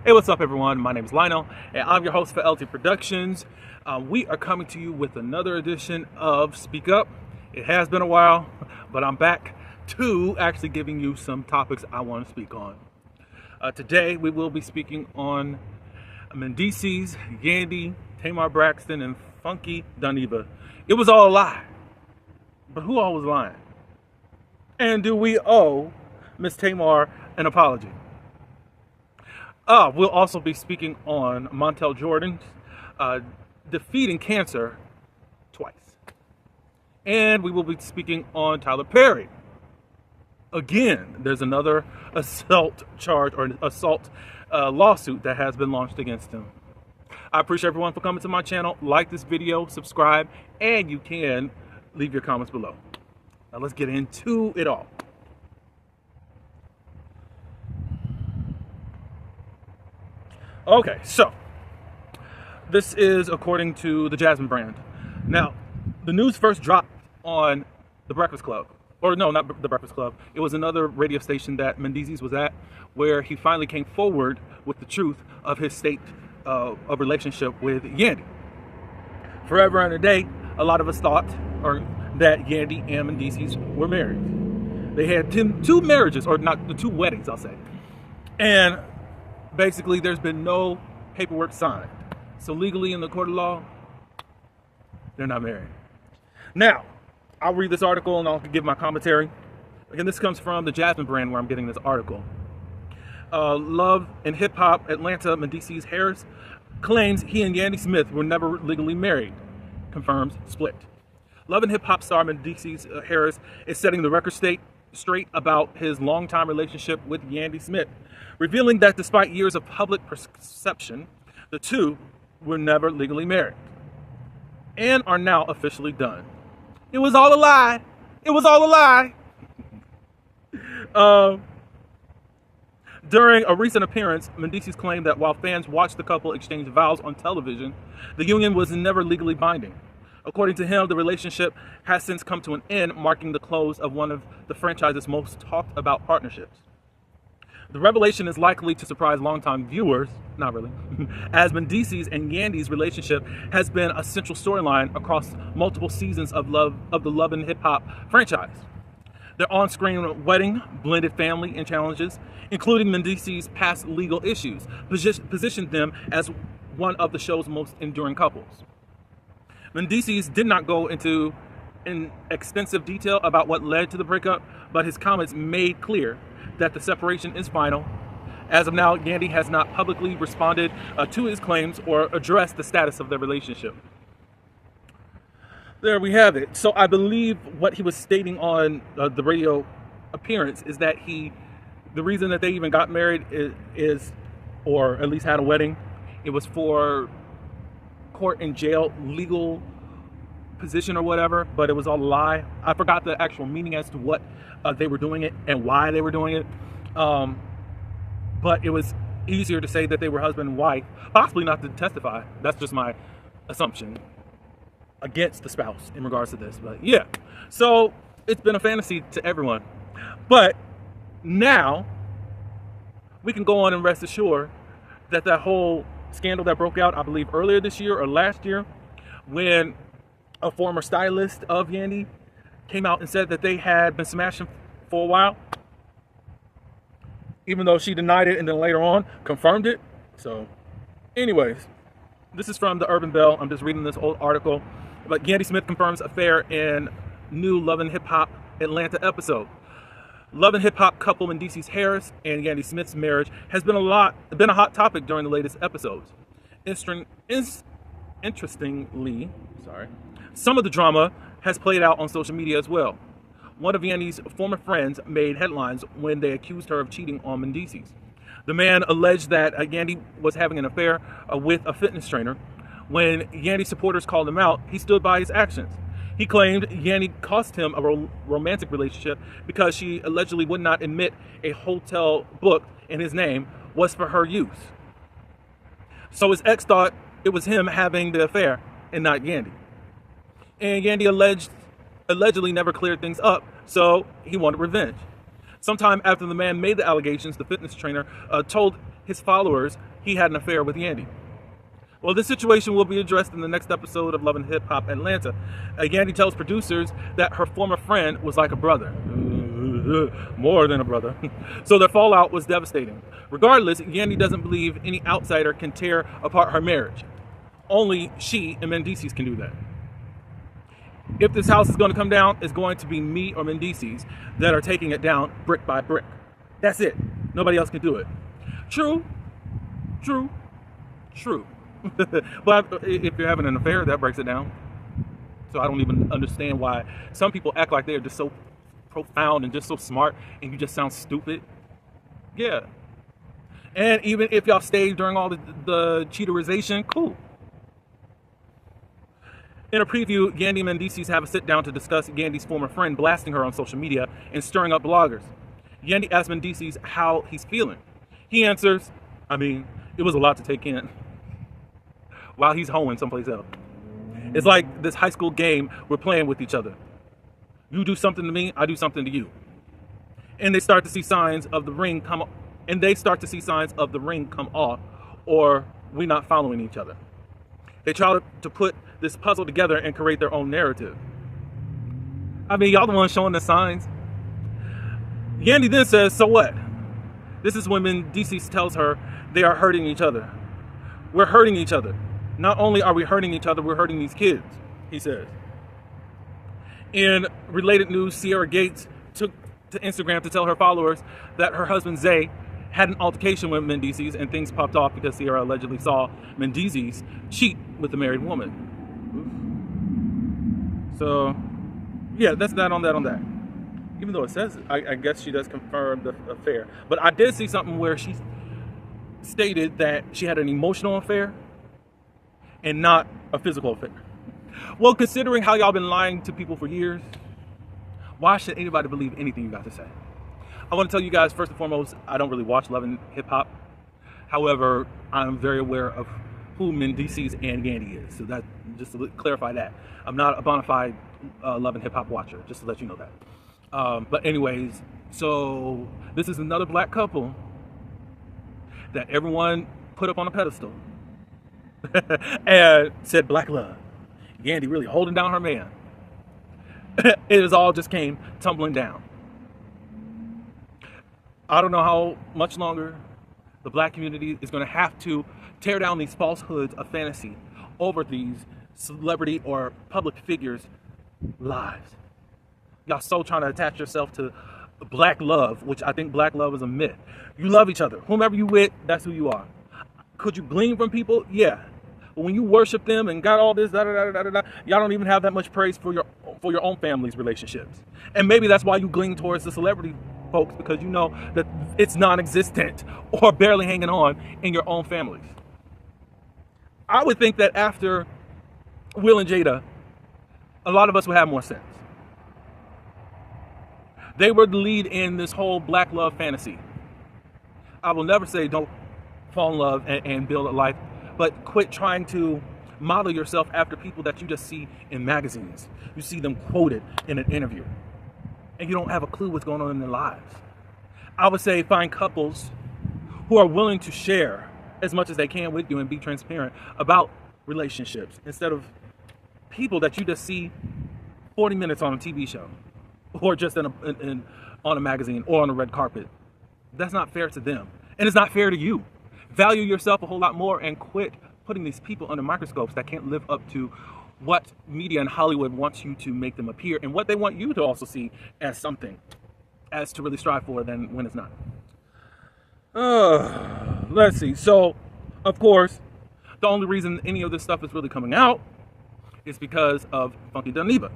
Hey, what's up, everyone? My name is Lionel, and I'm your host for LT Productions. We are coming to you with another edition of Speak Up. It has been a while, but I'm back to actually giving you some topics I want to speak on. Today, we will be speaking on Mendeccees, Yandy, Tamar Braxton, and Funky Duneva. It was all a lie, but who all was lying? And do we owe Miss Tamar an apology? We'll also be speaking on Montell Jordan's defeating cancer twice. And we will be speaking on Tyler Perry. Again, there's another assault charge or assault lawsuit that has been launched against him. I appreciate everyone for coming to my channel. Like this video, subscribe, and you can leave your comments below. Now let's get into it all. Okay, so this is according to the Jasmine brand. Now, the news first dropped on The Breakfast Club. Or no, not The Breakfast Club. It was another radio station that Mendeccees was at, where he finally came forward with the truth of his state of relationship with Yandy. Forever and a day, a lot of us thought that Yandy and Mendeccees were married. They had two marriages, or not, the two weddings, I'll say. And basically, there's been no paperwork signed. So legally, in the court of law, they're not married. Now, I'll read this article and I'll give my commentary. Again, this comes from the Jasmine brand, where I'm getting this article. Love and Hip Hop Atlanta Mendeccees Harris claims he and Yandy Smith were never legally married. Confirms split. Love and Hip Hop star Mendeccees Harris is setting the record straight about his longtime relationship with Yandy Smith, revealing that despite years of public perception, the two were never legally married and are now officially done. It was all a lie. It was all a lie. During a recent appearance, Mendeccees claimed that while fans watched the couple exchange vows on television, the union was never legally binding. According to him, the relationship has since come to an end, marking the close of one of the franchise's most talked about partnerships. The revelation is likely to surprise longtime viewers, not really, as Mendeccees and Yandy's relationship has been a central storyline across multiple seasons of the Love and Hip Hop franchise. Their on-screen wedding, blended family, and challenges, including Mendeccees' past legal issues, positioned them as one of the show's most enduring couples. Mendeccees did not go into extensive detail about what led to the breakup, but his comments made clear that the separation is final. As of now, Yandy has not publicly responded to his claims or addressed the status of their relationship. There we have it. So I believe what he was stating on the radio appearance is that the reason that they even got married is, or at least had a wedding, it was for court and jail legal position or whatever, but it was all a lie. I forgot the actual meaning as to what they were doing it and why they were doing it. But it was easier to say that they were husband and wife, possibly not to testify. That's just my assumption against the spouse in regards to this. But yeah, so it's been a fantasy to everyone. But now we can go on and rest assured that that whole scandal that broke out, I believe earlier this year or last year, when a former stylist of Yandy came out and said that they had been smashing for a while, even though she denied it and then later on confirmed it. So anyways, this is from the Urban Bell. I'm just reading this old article. But Yandy Smith confirms affair in new Love and Hip Hop Atlanta episode. Love and Hip Hop couple Mendeccees Harris and Yandy Smith's marriage has been a hot topic during the latest episodes. Interestingly, some of the drama has played out on social media as well. One of Yandy's former friends made headlines when they accused her of cheating on Mendeccees. The man alleged that Yandy was having an affair with a fitness trainer. When Yandy supporters called him out, he stood by his actions. He claimed Yandy cost him a romantic relationship because she allegedly would not admit a hotel booked in his name was for her use. So his ex thought it was him having the affair and not Yandy. And Yandy allegedly never cleared things up, so he wanted revenge. Sometime after the man made the allegations, the fitness trainer told his followers he had an affair with Yandy. Well, this situation will be addressed in the next episode of Love and Hip Hop Atlanta. Yandy tells producers that her former friend was like a brother. More than a brother. So their fallout was devastating. Regardless, Yandy doesn't believe any outsider can tear apart her marriage. Only she and Mendeccees can do that. If this house is going to come down, it's going to be me or Mendeccees that are taking it down brick by brick. That's it. Nobody else can do it. True. But if you're having an affair, that breaks it down. So I don't even understand why some people act like they're just so profound and just so smart, and you just sound stupid. Yeah. And even if y'all stayed during all the cheaterization, cool. In a preview, Yandy and Mendeccees have a sit down to discuss Yandy's former friend blasting her on social media and stirring up bloggers. Yandy asks Mendeccees how he's feeling. He answers, it was a lot to take in, while he's hoeing someplace else. It's like this high school game we're playing with each other. You do something to me, I do something to you. And they start to see signs of the ring come off, or we not following each other. They try to put this puzzle together and create their own narrative. Y'all the ones showing the signs. Yandy then says, so what? This is when Mendeccees tells her they are hurting each other. We're hurting each other. Not only are we hurting each other, we're hurting these kids, he says. In related news, Sierra Gates took to Instagram to tell her followers that her husband Zay had an altercation with Mendeccees, and things popped off because Sierra allegedly saw Mendeccees cheat with a married woman. So, yeah, that's that on that. Even though it says it, I guess she does confirm the affair. But I did see something where she stated that she had an emotional affair and not a physical affair. Well, considering how y'all been lying to people for years, why should anybody believe anything you got to say? I want to tell you guys, first and foremost, I don't really watch Love and Hip Hop. However, I'm very aware of who Mendeccees and Yandy is. So that, just to clarify that. I'm not a bona fide Love and Hip Hop watcher, just to let you know that. But anyways, so this is another black couple that everyone put up on a pedestal and said black love. Yandy really holding down her man. It all just came tumbling down. I don't know how much longer the black community is going to have to tear down these falsehoods of fantasy over these celebrity or public figures' lives. Y'all so trying to attach yourself to black love, which I think black love is a myth. You love each other. Whomever you with, that's who you are. Could you glean from people? Yeah. But when you worship them and got all this, y'all don't even have that much praise for your own family's relationships. And maybe that's why you glean towards the celebrity folks, because you know that it's non-existent or barely hanging on in your own families. I would think that after Will and Jada, a lot of us would have more sense. They were the lead in this whole black love fantasy. I will never say don't fall in love and build a life, but quit trying to model yourself after people that you just see in magazines. You see them quoted in an interview, and you don't have a clue what's going on in their lives. I would say find couples who are willing to share as much as they can with you and be transparent about relationships, instead of people that you just see 40 minutes on a TV show or just on a magazine or on a red carpet. That's not fair to them, and it's not fair to you. Value yourself a whole lot more and quit putting these people under microscopes that can't live up to what media and Hollywood wants you to make them appear, and what they want you to also see as something, as to really strive for, than when it's not. Let's see. So, of course, the only reason any of this stuff is really coming out is because of Funky Duneva.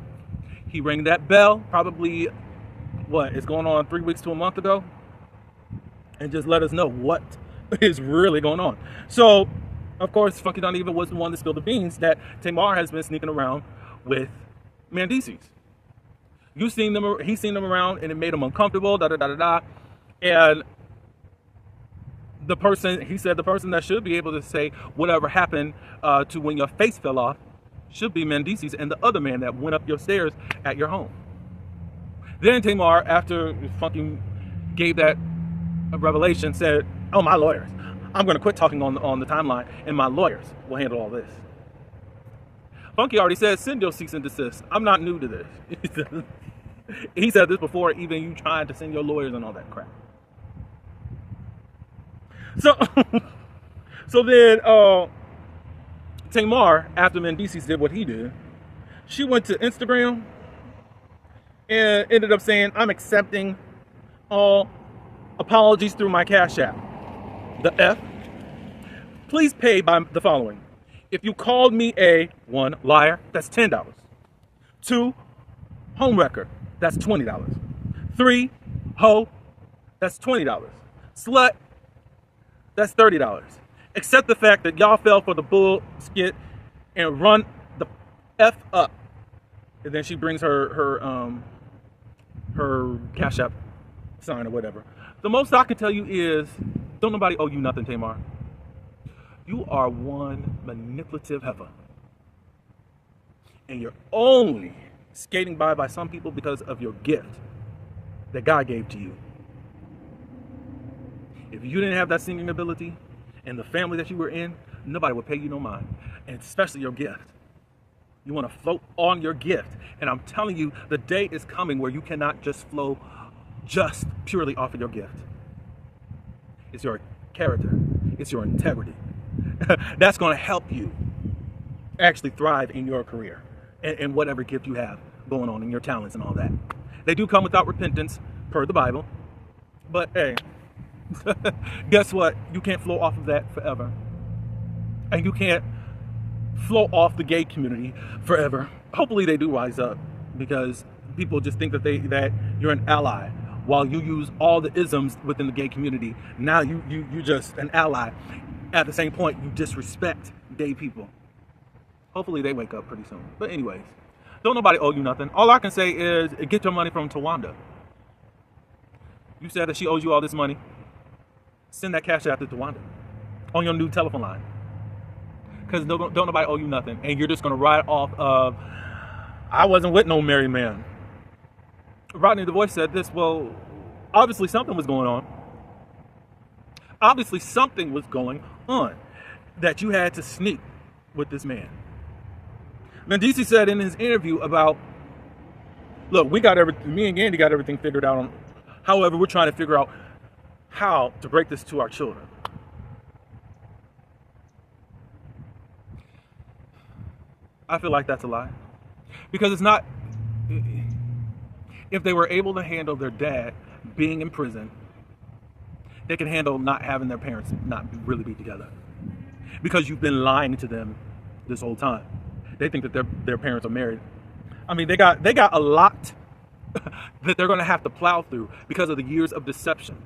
He rang that bell probably, it's going on 3 weeks to a month ago, and just let us know what is really going on. So, of course, Funky Duneva was the one that spilled the beans that Tamar has been sneaking around with Mendeccees. He's seen them around, and it made him uncomfortable, and he said the person that should be able to say whatever happened to when your face fell off should be Mendeccees and the other man that went up your stairs at your home. Then Tamar, after Funky gave that revelation, said, oh, my lawyers, I'm going to quit talking on the timeline, and my lawyers will handle all this. Funky already said, send your cease and desist. I'm not new to this. He said this before even you trying to send your lawyers and all that crap. So, so then Tamar, after Mendeccees did what he did, she went to Instagram and ended up saying, I'm accepting all apologies through my Cash App. The F. Please pay by the following. If you called me a 1, liar, that's $10. 2, homewrecker, that's $20. 3, hoe, that's $20. Slut, that's $30. Accept the fact that y'all fell for the bullshit and run the F up. And then she brings her Cash App sign or whatever. The most I can tell you is, don't nobody owe you nothing, Tamar. You are one manipulative heifer. And you're only skating by some people because of your gift that God gave to you. If you didn't have that singing ability and the family that you were in, nobody would pay you no mind. And especially your gift. You want to float on your gift. And I'm telling you, the day is coming where you cannot just flow just purely off of your gift. It's your character. It's your integrity. That's going to help you actually thrive in your career and whatever gift you have going on in your talents and all that. They do come without repentance, per the Bible. But hey, guess what? You can't flow off of that forever. And you can't flow off the gay community forever. Hopefully they do rise up, because people just think that you're an ally. While you use all the isms within the gay community, now you just an ally. At the same point, you disrespect gay people. Hopefully they wake up pretty soon. But anyways, don't nobody owe you nothing. All I can say is get your money from Tawanda. You said that she owes you all this money. Send that Cash App to Tawanda on your new telephone line. Because don't nobody owe you nothing. And you're just going to ride off of, I wasn't with no married man. Rodney the Voice said this, well, obviously something was going on. Obviously something was going on that you had to sneak with this man. Mendeccees said in his interview about, look, me and Gandy got everything figured out. However, we're trying to figure out how to break this to our children. I feel like that's a lie. Because it's not, if they were able to handle their dad being in prison, they can handle not having their parents not really be together. Because you've been lying to them this whole time. They think that their parents are married. I mean, they got a lot that they're going to have to plow through because of the years of deception.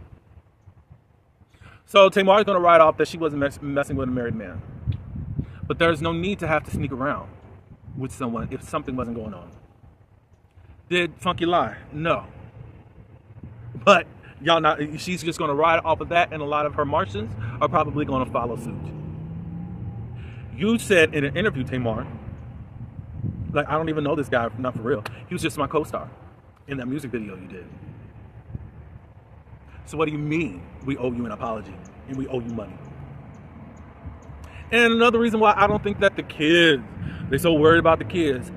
So Tamar's going to write off that she wasn't messing with a married man. But there's no need to have to sneak around with someone if something wasn't going on. Did Funky lie? No. But she's just going to ride off of that, and a lot of her Martians are probably going to follow suit. You said in an interview, Tamar, like, I don't even know this guy, not for real. He was just my co-star in that music video you did. So what do you mean we owe you an apology and we owe you money? And another reason why I don't think that the kids, they're so worried about the kids.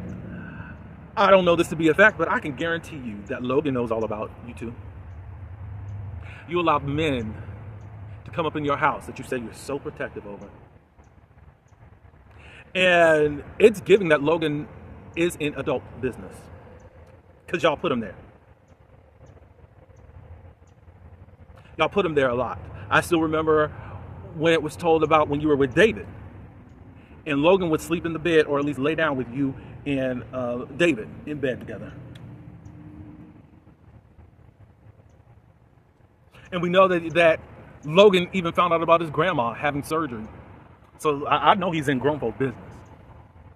I don't know this to be a fact, but I can guarantee you that Logan knows all about you two. You allow men to come up in your house that you say you're so protective over. And it's giving that Logan is in adult business. Because y'all put him there. Y'all put him there a lot. I still remember when it was told about when you were with David. And Logan would sleep in the bed, or at least lay down with you and David in bed together. And we know that Logan even found out about his grandma having surgery. So I know he's in grown folk business.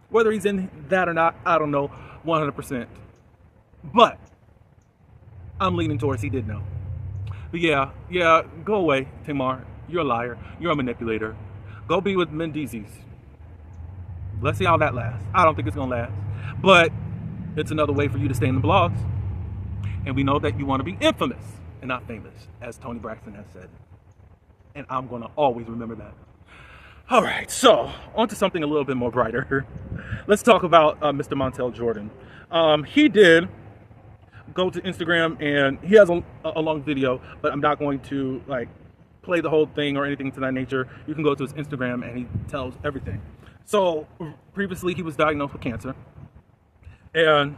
Whether he's in that or not, I don't know 100%. But I'm leaning towards he did know. But yeah, go away, Tamar. You're a liar. You're a manipulator. Go be with Mendeccees. Let's see how that lasts. I don't think it's going to last. But it's another way for you to stay in the blogs. And we know that you want to be infamous and not famous, as Tony Braxton has said. And I'm going to always remember that. All right, so on to something a little bit more brighter. Let's talk about Mr. Montell Jordan. He did go to Instagram, and he has a long video, but I'm not going to like play the whole thing or anything to that nature. You can go to his Instagram, and he tells everything. So previously, he was diagnosed with cancer, and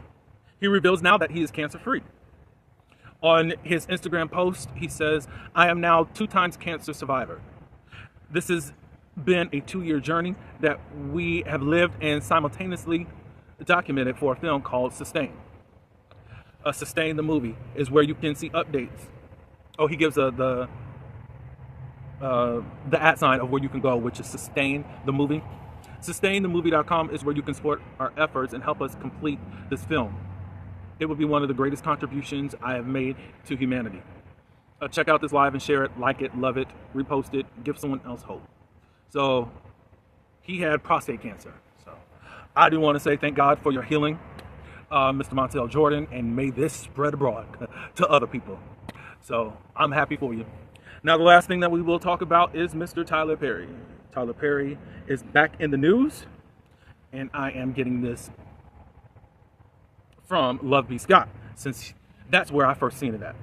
he reveals now that he is cancer-free. On his Instagram post, he says, "I am now 2 times cancer survivor. This has been a 2-year journey that we have lived and simultaneously documented for a film called Sustain." Sustain, the movie, is where you can see updates. Oh, he gives the @ sign of where you can go, which is Sustain the movie. SustainTheMovie.com is where you can support our efforts and help us complete this film. It would be one of the greatest contributions I have made to humanity. Check out this live and share it, like it, love it, repost it, give someone else hope. So he had prostate cancer. So I do want to say thank God for your healing, Mr. Montell Jordan, and may this spread abroad to other people. So I'm happy for you. Now, the last thing that we will talk about is Mr. Tyler Perry. Tyler Perry is back in the news, and I am getting this from Love B. Scott, since that's where I first seen it at.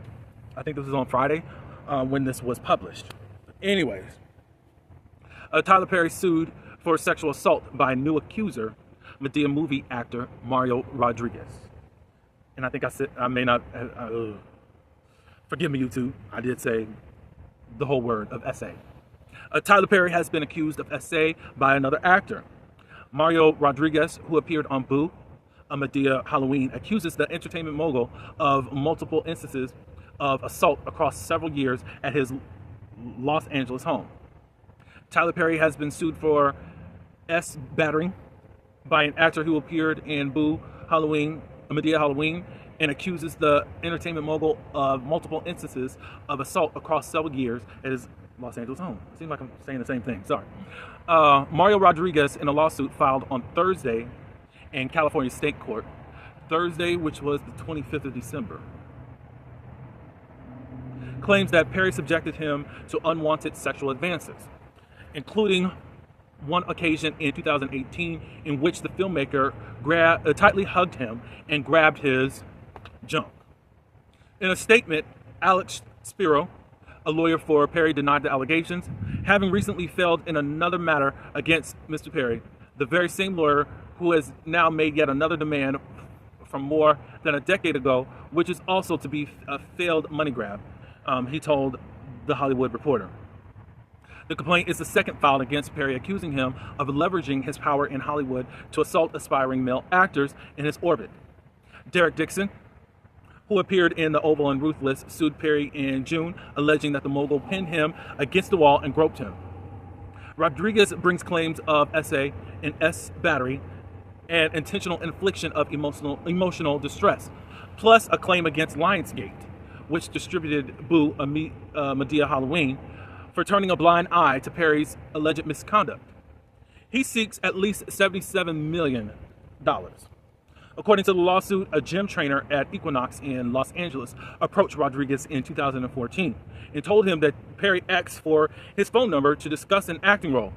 I think this was on Friday when this was published. Anyways, Tyler Perry sued for sexual assault by new accuser, Madea movie actor Mario Rodriguez. And I think I said, I may not, forgive me YouTube, I did say the whole word of SA. Tyler Perry has been accused of SA by another actor. Mario Rodriguez, who appeared on Boo, a Madea Halloween, accuses the entertainment mogul of multiple instances of assault across several years at his Los Angeles home. Tyler Perry has been sued for battering by an actor who appeared in Boo Halloween, a Madea Halloween, and accuses the entertainment mogul of multiple instances of assault across several years at his Los Angeles home. It seems like I'm saying the same thing, sorry. Mario Rodriguez, in a lawsuit filed on Thursday in California State Court, Thursday, which was the 25th of December, claims that Perry subjected him to unwanted sexual advances, including one occasion in 2018 in which the filmmaker tightly hugged him and grabbed his junk. In a statement, Alex Spiro, a lawyer for Perry, denied the allegations, having recently failed in another matter against Mr. Perry, the very same lawyer who has now made yet another demand from more than a decade ago, which is also to be a failed money grab, he told The Hollywood Reporter. The complaint is the second filed against Perry, accusing him of leveraging his power in Hollywood to assault aspiring male actors in his orbit. Derek Dixon, who appeared in The Oval and Ruthless, sued Perry in June, alleging that the mogul pinned him against the wall and groped him. Rodriguez brings claims of SA and S battery and intentional infliction of emotional distress, plus a claim against Lionsgate, which distributed Boo, a Madea Halloween, for turning a blind eye to Perry's alleged misconduct. He seeks at least $77 million. According to the lawsuit, a gym trainer at Equinox in Los Angeles approached Rodriguez in 2014 and told him that Perry asked for his phone number to discuss an acting role.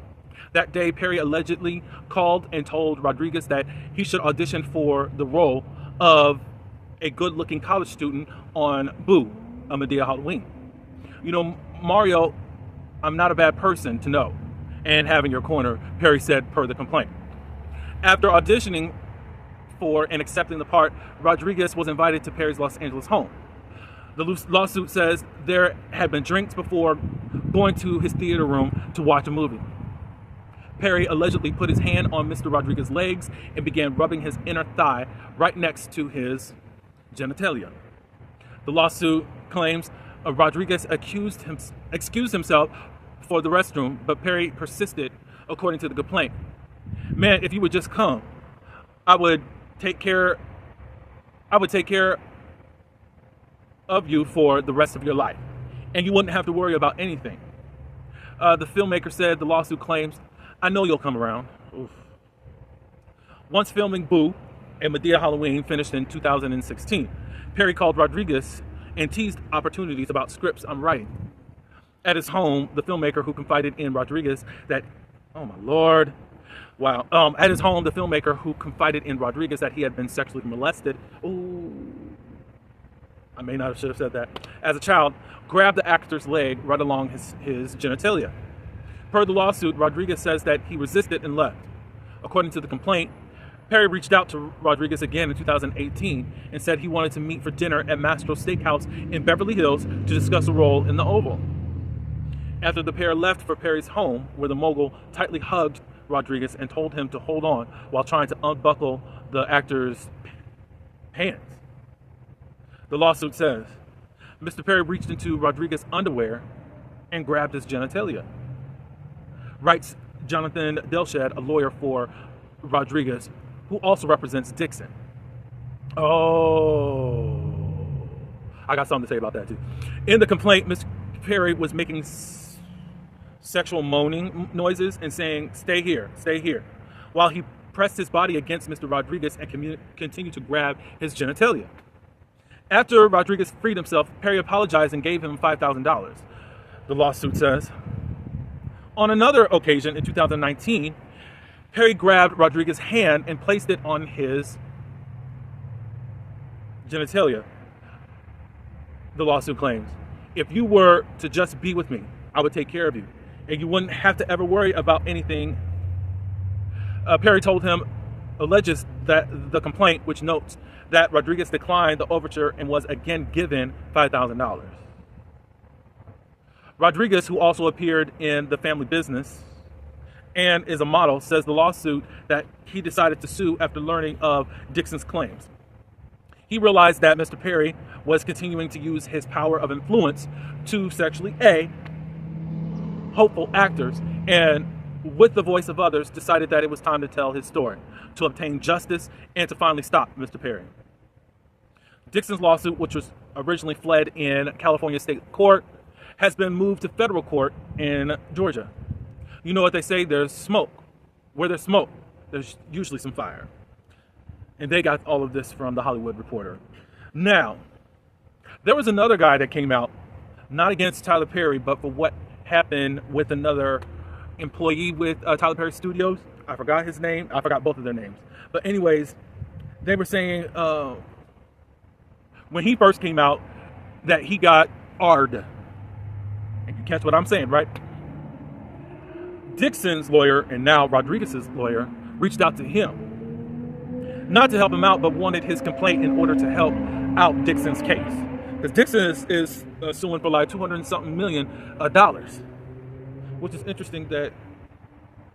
That day, Perry allegedly called and told Rodriguez that he should audition for the role of a good-looking college student on Boo, a Madea Halloween. You know, Mario, I'm not a bad person to know and have in your corner, Perry said per the complaint. After auditioning for and accepting the part, Rodriguez was invited to Perry's Los Angeles home. The lawsuit says there had been drinks before going to his theater room to watch a movie. Perry allegedly put his hand on Mr. Rodriguez's legs and began rubbing his inner thigh right next to his genitalia. The lawsuit claims Rodriguez excused himself for the restroom, but Perry persisted, according to the complaint. "Man, if you would just come, I would take care of you for the rest of your life, and you wouldn't have to worry about anything." The filmmaker said the lawsuit claims, "I know you'll come around." Oof. Once filming Boo, a Madea Halloween, finished in 2016, Perry called Rodriguez and teased opportunities about scripts I'm writing. At his home, the filmmaker who confided in Rodriguez that, oh my Lord, wow. At his home, the filmmaker who confided in Rodriguez that he had been sexually molested, ooh, I may not have should have said that, as a child, grabbed the actor's leg right along his genitalia. Per the lawsuit, Rodriguez says that he resisted and left. According to the complaint, Perry reached out to Rodriguez again in 2018 and said he wanted to meet for dinner at Mastro Steakhouse in Beverly Hills to discuss a role in the Oval. After the pair left for Perry's home, where the mogul tightly hugged Rodriguez and told him to hold on while trying to unbuckle the actor's pants. The lawsuit says, Mr. Perry reached into Rodriguez's underwear and grabbed his genitalia. Writes Jonathan Delshed, a lawyer for Rodriguez, who also represents Dixon. Oh, I got something to say about that too. In the complaint, Mr. Perry was making sexual moaning noises and saying, stay here, while he pressed his body against Mr. Rodriguez and continued to grab his genitalia. After Rodriguez freed himself, Perry apologized and gave him $5,000, the lawsuit says. On another occasion in 2019, Perry grabbed Rodriguez's hand and placed it on his genitalia. The lawsuit claims, if you were to just be with me, I would take care of you, and you wouldn't have to ever worry about anything. Perry told him, alleges that the complaint, which notes that Rodriguez declined the overture and was again given $5,000. Rodriguez, who also appeared in The Family Business and is a model, says the lawsuit that he decided to sue after learning of Dixon's claims. He realized that Mr. Perry was continuing to use his power of influence to sexually hopeful actors, and with the voice of others, decided that it was time to tell his story, to obtain justice, and to finally stop Mr. Perry. Dixon's lawsuit, which was originally fled in California State Court, has been moved to federal court in Georgia. You know what they say, there's smoke. Where there's smoke, there's usually some fire. And they got all of this from The Hollywood Reporter. Now, there was another guy that came out, not against Tyler Perry, but for what happened with another employee with Tyler Perry Studios. I forgot his name. I forgot both of their names. But anyways, they were saying when he first came out that he got AR'd. And you catch what I'm saying, right? Dixon's lawyer, and now Rodriguez's lawyer, reached out to him. Not to help him out, but wanted his complaint in order to help out Dixon's case. Because Dixon is suing for like $200-something million, which is interesting that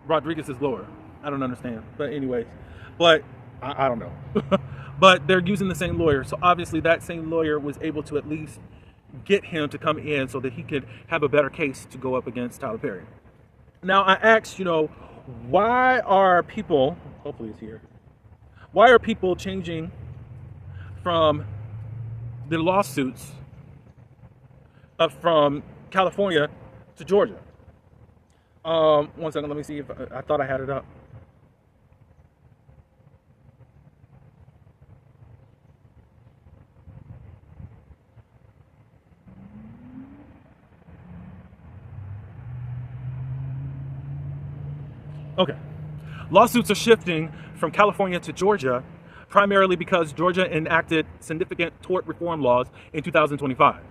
Rodriguez is lower. I don't understand. But anyways, but I don't know. But they're using the same lawyer. So obviously that same lawyer was able to at least get him to come in so that he could have a better case to go up against Tyler Perry. Now I asked, why are people, hopefully it's here, why are people changing from the lawsuits from California to Georgia? 1 second, let me see if I thought I had it up. Okay. Lawsuits are shifting from California to Georgia, primarily because Georgia enacted significant tort reform laws in 2025,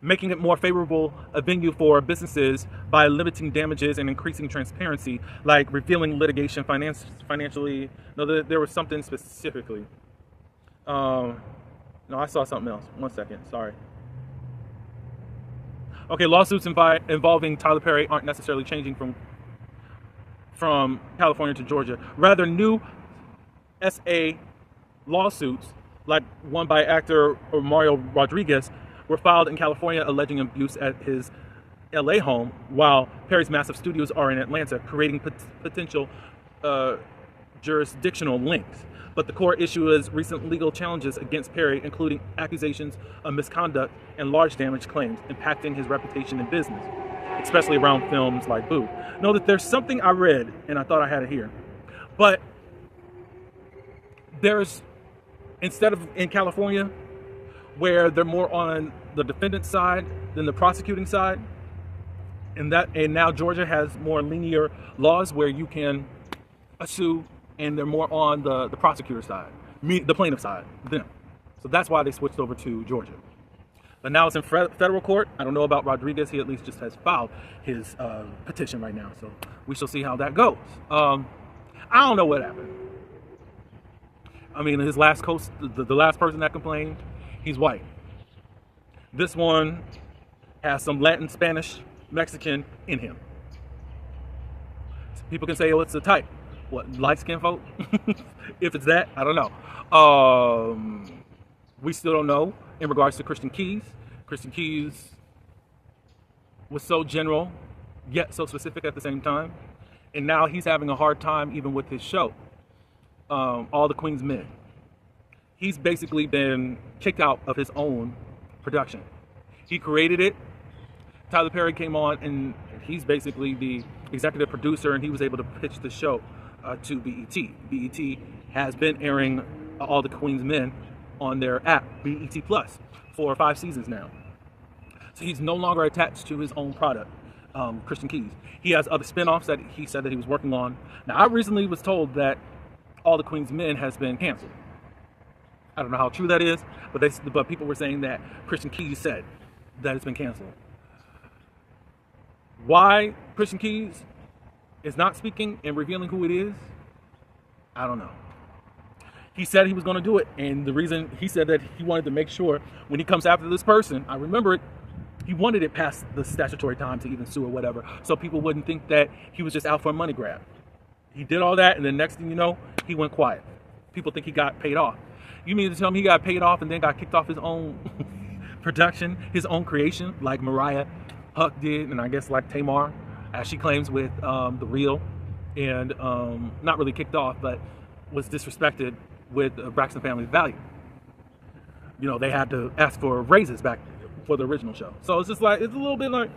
making it more favorable a venue for businesses by limiting damages and increasing transparency, like revealing litigation financially. No, there was something specifically. No, I saw something else. 1 second, sorry. Okay, lawsuits involving Tyler Perry aren't necessarily changing from California to Georgia. Rather, new SA lawsuits, like one by actor Mario Rodriguez, were filed in California alleging abuse at his LA home, while Perry's massive studios are in Atlanta, creating potential jurisdictional links. But the core issue is recent legal challenges against Perry, including accusations of misconduct and large damage claims impacting his reputation in business, especially around films like Boo. Know that there's something I read, and I thought I had it here. But there's, instead of in California, where they're more on the defendant's side than the prosecuting side. And now Georgia has more linear laws where you can sue, and they're more on the prosecutor side, the plaintiff side, them. So that's why they switched over to Georgia. But now it's in federal court. I don't know about Rodriguez. He at least just has filed his petition right now. So we shall see how that goes. I don't know what happened. I mean, his last the last person that complained, he's white. This one has some Latin, Spanish, Mexican in him. People can say, oh, it's a type. What, light-skinned folk? If it's that, I don't know. We still don't know in regards to Christian Keys. Christian Keys was so general, yet so specific at the same time. And now he's having a hard time even with his show, All the Queen's Men. He's basically been kicked out of his own production. He created it. Tyler Perry came on, and he's basically the executive producer, and he was able to pitch the show to BET. BET has been airing All the Queen's Men on their app, BET Plus, for 5 seasons now. So he's no longer attached to his own product, Christian Keys. He has other spinoffs that he said that he was working on. Now, I recently was told that All the Queen's Men has been canceled. I don't know how true that is, but people were saying that Christian Keys said that it's been canceled. Why Christian Keys is not speaking and revealing who it is, I don't know. He said he was going to do it, and the reason he said that he wanted to make sure when he comes after this person, I remember it, he wanted it past the statutory time to even sue or whatever, so people wouldn't think that he was just out for a money grab. He did all that, and then next thing you know, he went quiet. People think he got paid off. You mean to tell me he got paid off and then got kicked off his own production, his own creation, like Mariah Huck did, and I guess like Tamar, as she claims with The Real, and not really kicked off, but was disrespected with Braxton Family Value. You know, they had to ask for raises back for the original show. So it's just like, it's a little bit like,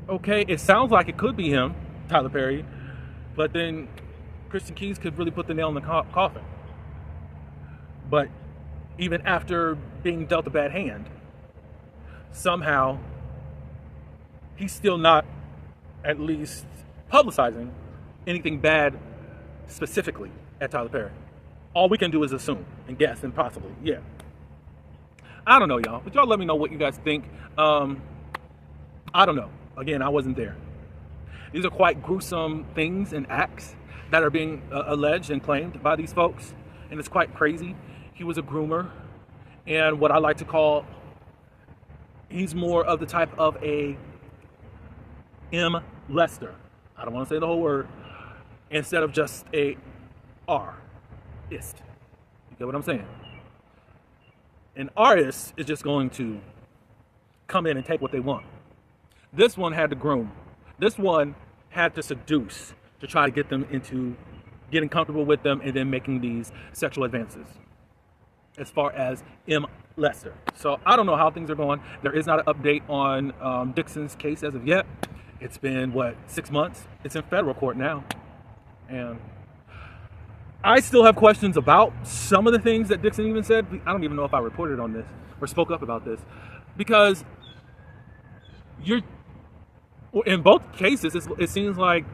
okay, it sounds like it could be him, Tyler Perry, but then Christian Keys could really put the nail in the coffin. But even after being dealt a bad hand, somehow he's still not at least publicizing anything bad specifically at Tyler Perry. All we can do is assume and guess and possibly, yeah. I don't know, y'all, but y'all let me know what you guys think. I don't know. Again, I wasn't there. These are quite gruesome things and acts that are being alleged and claimed by these folks, and it's quite crazy. He was a groomer, and what I like to call, he's more of the type of a M. Lester. I don't want to say the whole word, instead of just a R-ist. You get what I'm saying? An artist is just going to come in and take what they want. This one had to groom. This one had to seduce to try to get them into getting comfortable with them and then making these sexual advances. As far as M. Lester. So I don't know how things are going. There is not an update on Dixon's case as of yet. It's been, 6 months? It's in federal court now. And I still have questions about some of the things that Dixon even said. I don't even know if I reported on this or spoke up about this. Because in both cases, it seems like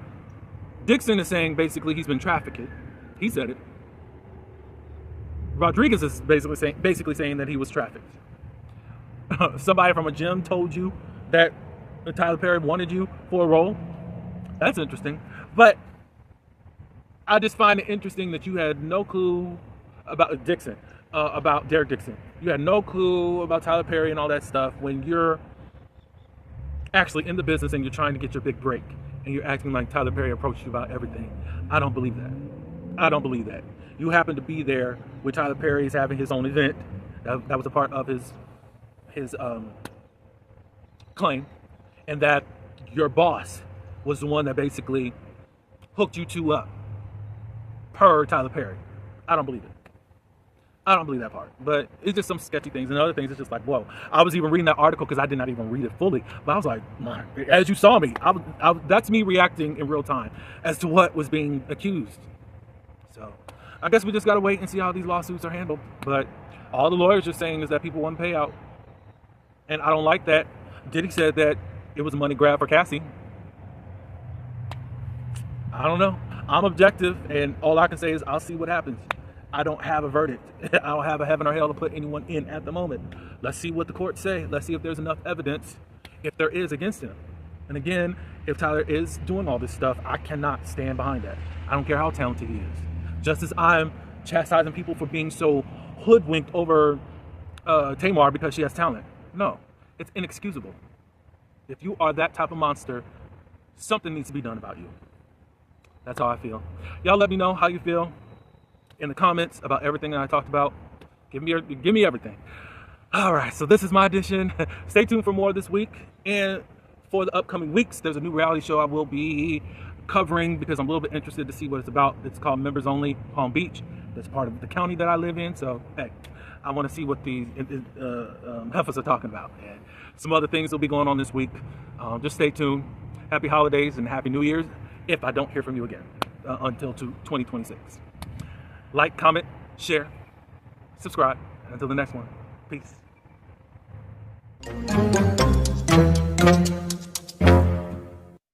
Dixon is saying basically he's been trafficked. He said it. Rodriguez is basically saying that he was trafficked. Somebody from a gym told you that Tyler Perry wanted you for a role. That's interesting. But I just find it interesting that you had no clue about Dixon, about Derek Dixon. You had no clue about Tyler Perry and all that stuff when you're actually in the business and you're trying to get your big break and you're acting like Tyler Perry approached you about everything. I don't believe that. I don't believe that. You happen to be there with Tyler Perry is having his own event. That was a part of his claim. And that your boss was the one that basically hooked you two up per Tyler Perry. I don't believe it. I don't believe that part. But it's just some sketchy things. And other things, it's just like, whoa. I was even reading that article because I did not even read it fully. But I was like, as you saw me, that's me reacting in real time as to what was being accused. So I guess we just got to wait and see how these lawsuits are handled. But All the lawyers are saying is that people want payout. And I don't like that. Diddy said that it was a money grab for Cassie. I don't know. I'm objective, and all I can say is I'll see what happens. I don't have a verdict. I don't have a heaven or hell to put anyone in at the moment. Let's see what the courts say. Let's see if there's enough evidence, if there is, against him. And again, if Tyler is doing all this stuff, I cannot stand behind that. I don't care how talented he is. Just as I'm chastising people for being so hoodwinked over Tamar because she has talent. No, it's inexcusable. If you are that type of monster, something needs to be done about you. That's how I feel. Y'all let me know how you feel in the comments about everything that I talked about. Give me everything. All right, so this is my edition. Stay tuned for more this week. And for the upcoming weeks, there's a new reality show I will be covering because I'm a little bit interested to see what it's about. It's called Members Only Palm Beach. That's part of the county that I live in. So, hey, I want to see what the heifers are talking about. And some other things will be going on this week. Just stay tuned. Happy holidays and Happy New Year's if I don't hear from you again until 2026. Like, comment, share, subscribe. And until the next one, peace.